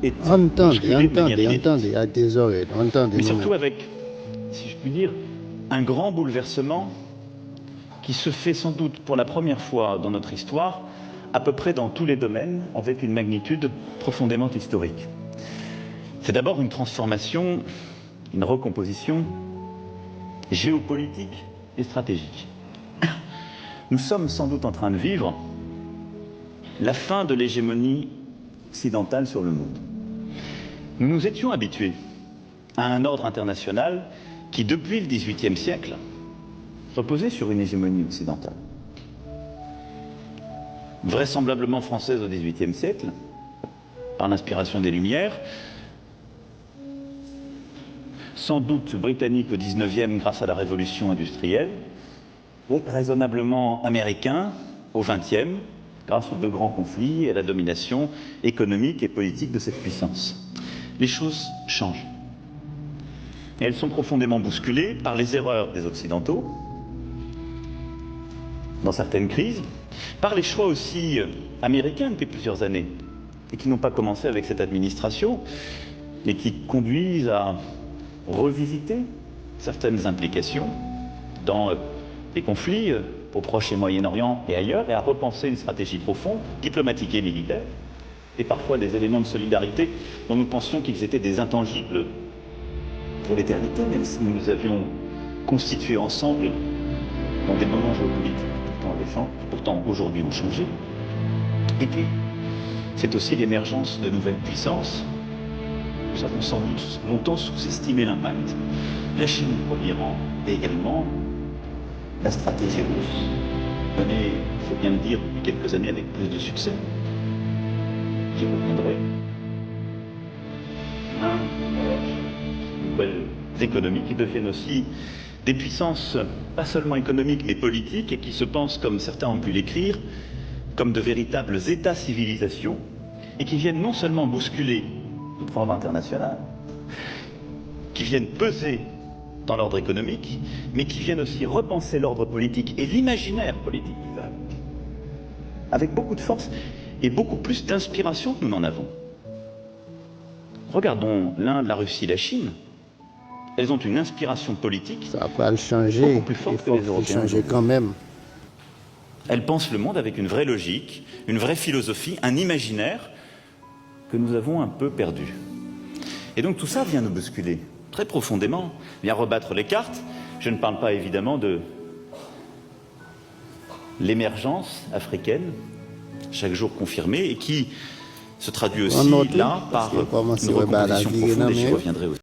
est Entendez, à tes oreilles, entendez. mais surtout avec, si je puis dire, un grand bouleversement qui se fait sans doute pour la première fois dans notre histoire, à peu près dans tous les domaines, avec une magnitude profondément historique. C'est d'abord une transformation, une recomposition géopolitique et stratégique. Nous sommes sans doute en train de vivre la fin de l'hégémonie occidentale sur le monde. Nous nous étions habitués à un ordre international qui, depuis le XVIIIe siècle, reposait sur une hégémonie occidentale. Vraisemblablement française au XVIIIe siècle, par l'inspiration des Lumières, sans doute britannique au XIXe grâce à la révolution industrielle, ou raisonnablement américain au XXe, grâce aux deux grands conflits et à la domination économique et politique de cette puissance. Les choses changent. Et elles sont profondément bousculées par les erreurs des Occidentaux, dans certaines crises, par les choix aussi américains depuis plusieurs années, et qui n'ont pas commencé avec cette administration, et qui conduisent à revisiter certaines implications dans les conflits au Proche et Moyen-Orient et ailleurs, et à repenser une stratégie profonde, diplomatique et militaire, et parfois des éléments de solidarité dont nous pensions qu'ils étaient des intangibles pour l'éternité, même si nous les avions constitués ensemble dans des moments géopolitiques pourtant alléchants, qui pourtant aujourd'hui ont changé. Et puis, c'est aussi l'émergence de nouvelles puissances. Nous avons sans doute longtemps sous-estimé l'impact. La Chine au premier rang, et également la stratégie russe, menée, il faut bien le dire, depuis quelques années avec plus de succès. J'y reviendrai. Nouvelles économies qui deviennent aussi des puissances, pas seulement économiques, mais politiques, et qui se pensent, comme certains ont pu l'écrire, comme de véritables États-civilisations, et qui viennent non seulement bousculer toute forme internationale, qui viennent peser dans l'ordre économique, mais qui viennent aussi repenser l'ordre politique et l'imaginaire politique, avec beaucoup de force et beaucoup plus d'inspiration que nous n'en avons. Regardons l'Inde, la Russie, la Chine. Elles ont une inspiration politique ça va le changer, beaucoup plus forte que les Européens. Changer quand même. Elles pensent le monde avec une vraie logique, une vraie philosophie, un imaginaire que nous avons un peu perdu. Et donc tout ça vient nous bousculer très profondément, vient rebattre les cartes. Je ne parle pas évidemment de l'émergence africaine, chaque jour confirmée, et qui se traduit aussi là par nos recompositions profondes, et j'y reviendrai aussi.